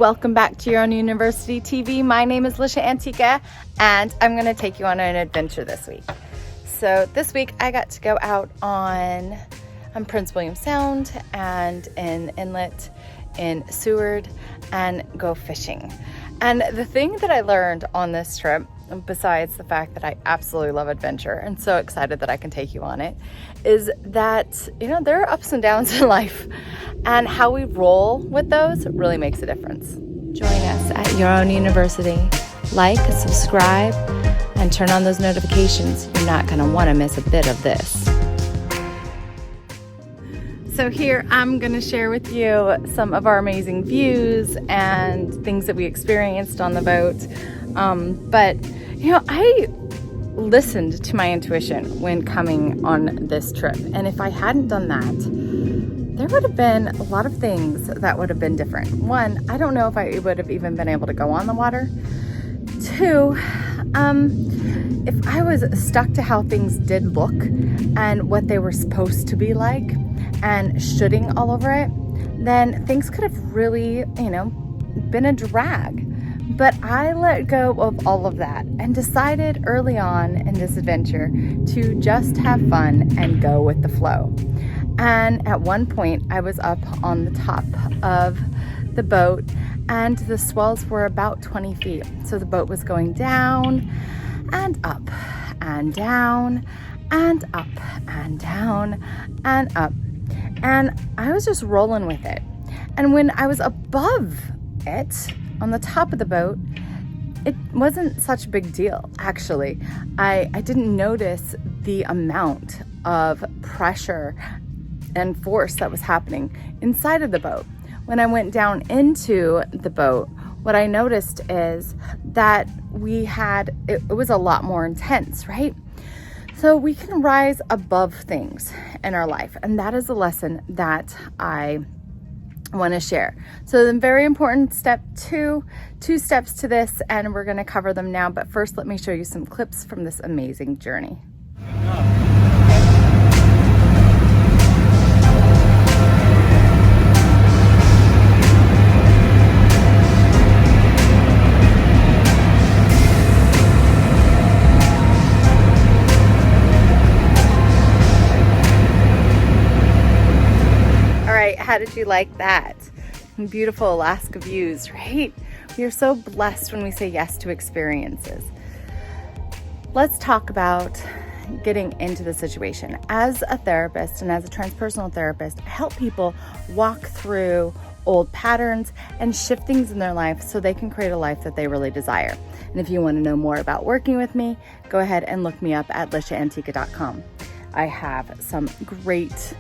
Welcome back to Your Own University TV. My name is Lisha Antica, and I'm going to take you on an adventure this week. So this week I got to go out on Prince William Sound and in Inlet in Seward and go fishing. And the thing that I learned on this trip, besides the fact that I absolutely love adventure and so excited that I can take you on it, is that, there are ups and downs in life, and how we roll with those really makes a difference. Join us at Your Own University. Like, subscribe, and turn on those notifications. You're not going to want to miss a bit of this. So here I'm going to share with you some of our amazing views and things that we experienced on the boat. But I listened to my intuition when coming on this trip. And if I hadn't done that, there would have been a lot of things that would have been different. One, I don't know if I would have even been able to go on the water. Two, if I was stuck to how things did look and what they were supposed to be like and shooting all over it, then things could have really, been a drag. But I let go of all of that and decided early on in this adventure to just have fun and go with the flow. And at one point I was up on the top of the boat and the swells were about 20 feet. So the boat was going down and up and down and up and down and up. And I was just rolling with it. And when I was above it, on the top of the boat, it wasn't such a big deal, actually. I didn't notice the amount of pressure and force that was happening inside of the boat. When I went down into the boat, what I noticed is that it was a lot more intense, right? So we can rise above things in our life, and that is a lesson that I want to share. So the very important step two steps to this, and we're going to cover them now. But first, let me show you some clips from this amazing journey. How did you like that? Beautiful Alaska views, right? We are so blessed when we say yes to experiences. Let's talk about getting into the situation. As a therapist and as a transpersonal therapist, I help people walk through old patterns and shift things in their life so they can create a life that they really desire. And if you want to know more about working with me, go ahead and look me up at lishaantica.com. I have some great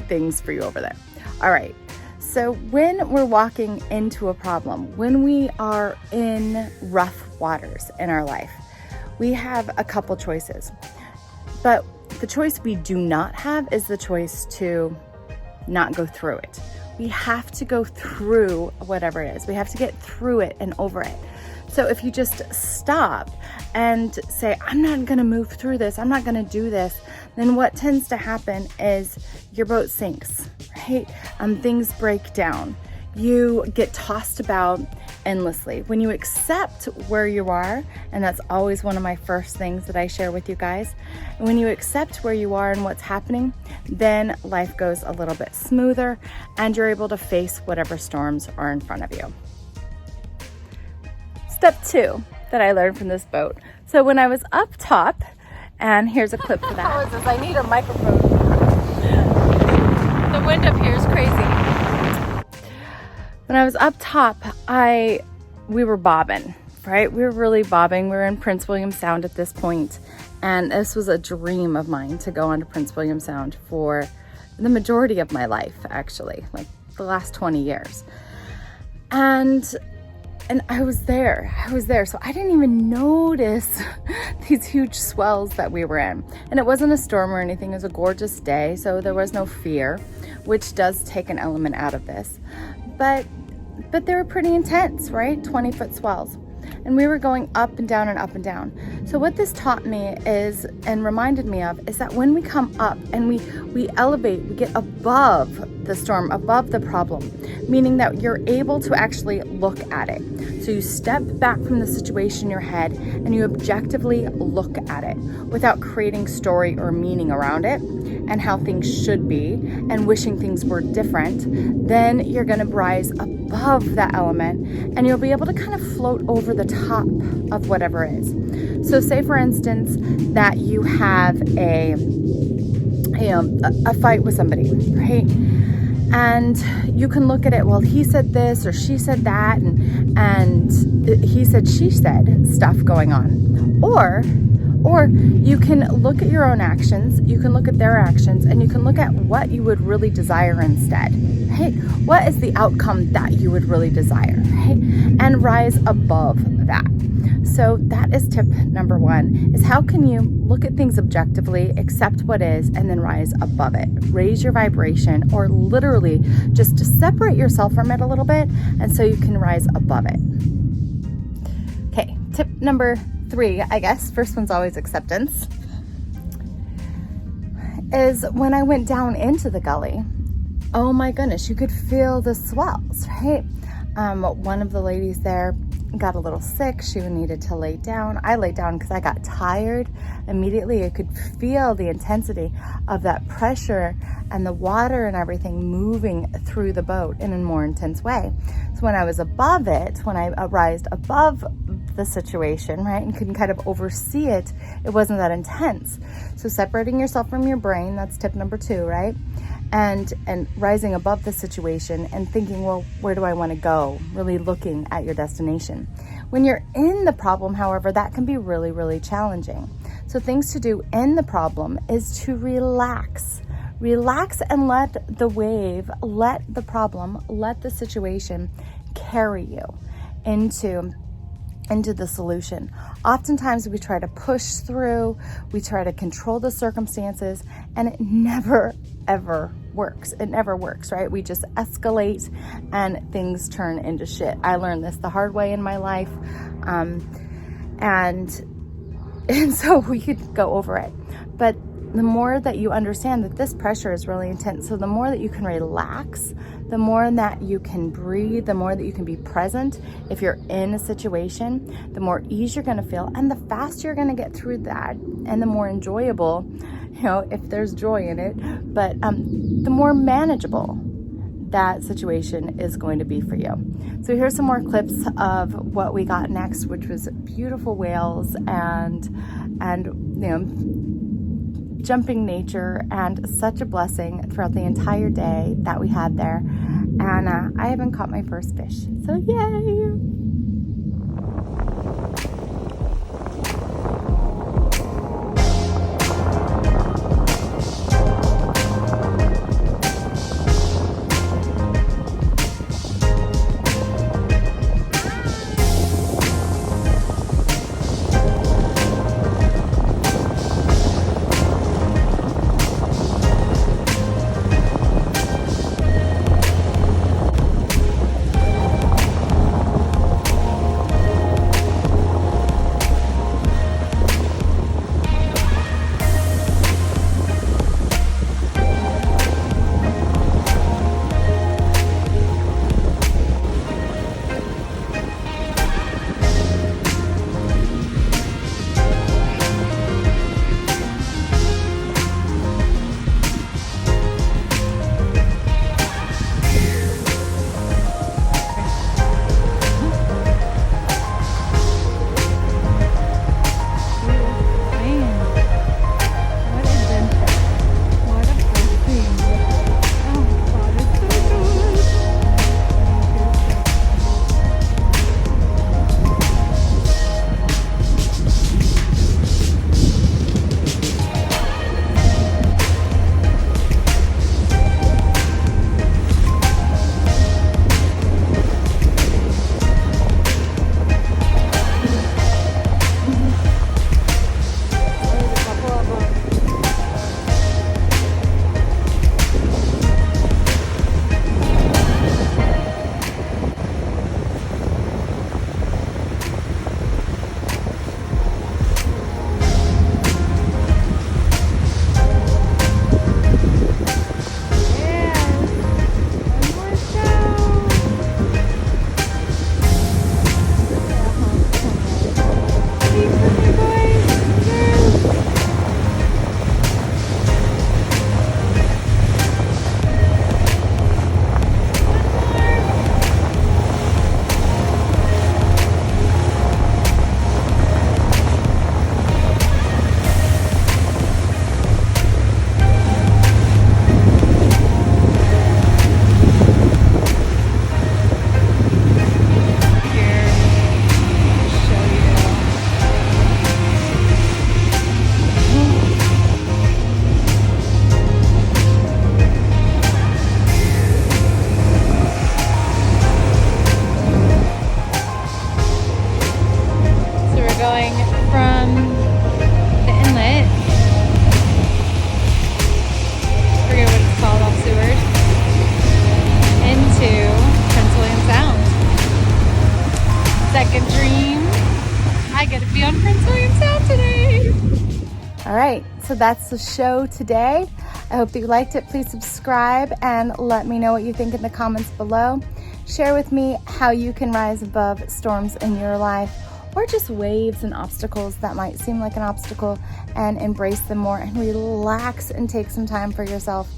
things for you over there. All right. So when we're walking into a problem, when we are in rough waters in our life, we have a couple choices. But the choice we do not have is the choice to not go through it. We have to go through whatever it is. We have to get through it and over it. So if you just stop and say, I'm not going to move through this, I'm not going to do this, then what tends to happen is your boat sinks, right? Things break down. You get tossed about endlessly. When you accept where you are, and that's always one of my first things that I share with you guys, when you accept where you are and what's happening, then life goes a little bit smoother and you're able to face whatever storms are in front of you. Step 2 that I learned from this boat. So when I was up top, and here's a clip for that. How is this? I need a microphone. The wind up here is crazy. When I was up top, we were bobbing, right? We were really bobbing. We were in Prince William Sound at this point, and this was a dream of mine to go onto Prince William Sound for the majority of my life, actually, like the last 20 years. And I was there. So I didn't even notice these huge swells that we were in. And it wasn't a storm or anything. It was a gorgeous day. So there was no fear, which does take an element out of this. But they were pretty intense, right? 20-foot swells. And we were going up and down and up and down. So what this taught me is, and reminded me of, is that when we come up and we elevate, we get above the storm, above the problem, meaning that you're able to actually look at it. So you step back from the situation in your head and you objectively look at it without creating story or meaning around it and how things should be and wishing things were different. Then you're going to rise above that element and you'll be able to kind of float over the top of whatever is. So say for instance that you have a fight with somebody, right? And you can look at it, well, he said this or she said that, and he said, she said stuff going on. Or you can look at your own actions, you can look at their actions, and you can look at what you would really desire instead. Right? What is the outcome that you would really desire? Right? And rise above that. So that is tip number 1, is how can you look at things objectively, accept what is, and then rise above it. Raise your vibration, or literally just to separate yourself from it a little bit, and so you can rise above it. Okay, tip number 3, I guess, first one's always acceptance, is when I went down into the gully, oh my goodness, you could feel the swells, right? One of the ladies there got a little sick. She needed to lay down. I laid down because I got tired. Immediately, I could feel the intensity of that pressure and the water and everything moving through the boat in a more intense way. So when I was above it, when I rised above the situation, right, and couldn't kind of oversee it, it wasn't that intense. So separating yourself from your brain, that's tip number 2, right? And rising above the situation and thinking, well, where do I want to go? Really looking at your destination. When you're in the problem, however, that can be really, really challenging. So things to do in the problem is to relax. Relax and let the wave, let the problem, let the situation carry you into the solution. Oftentimes we try to push through, we try to control the circumstances, and it never, ever works. It never works, right? We just escalate and things turn into shit. I learned this the hard way in my life. And so we could go over it. But the more that you understand that this pressure is really intense, so the more that you can relax, the more that you can breathe, the more that you can be present. If you're in a situation, the more ease you're going to feel, and the faster you're going to get through that, and the more enjoyable, if there's joy in it, but the more manageable that situation is going to be for you. So here's some more clips of what we got next, which was beautiful whales and jumping nature, and such a blessing throughout the entire day that we had there. And I haven't caught my first fish, so yay! All right, so that's the show today. I hope that you liked it. Please subscribe and let me know what you think in the comments below. Share with me how you can rise above storms in your life, or just waves and obstacles that might seem like an obstacle, and embrace them more and relax and take some time for yourself.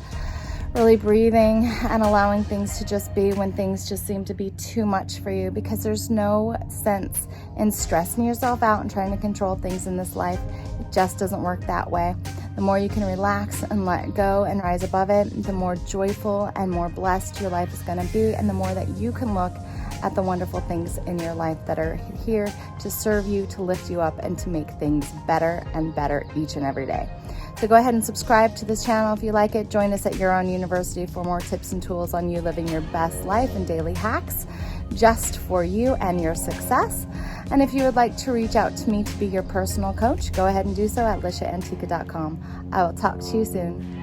Really breathing and allowing things to just be when things just seem to be too much for you, because there's no sense in stressing yourself out and trying to control things in this life. It just doesn't work that way. The more you can relax and let go and rise above it, the more joyful and more blessed your life is going to be, and the more that you can look at the wonderful things in your life that are here to serve you, to lift you up, and to make things better and better each and every day. So go ahead and subscribe to this channel if you like it. Join us at Your Own University for more tips and tools on you living your best life and daily hacks just for you and your success. And if you would like to reach out to me to be your personal coach, go ahead and do so at lishaantica.com. I will talk to you soon.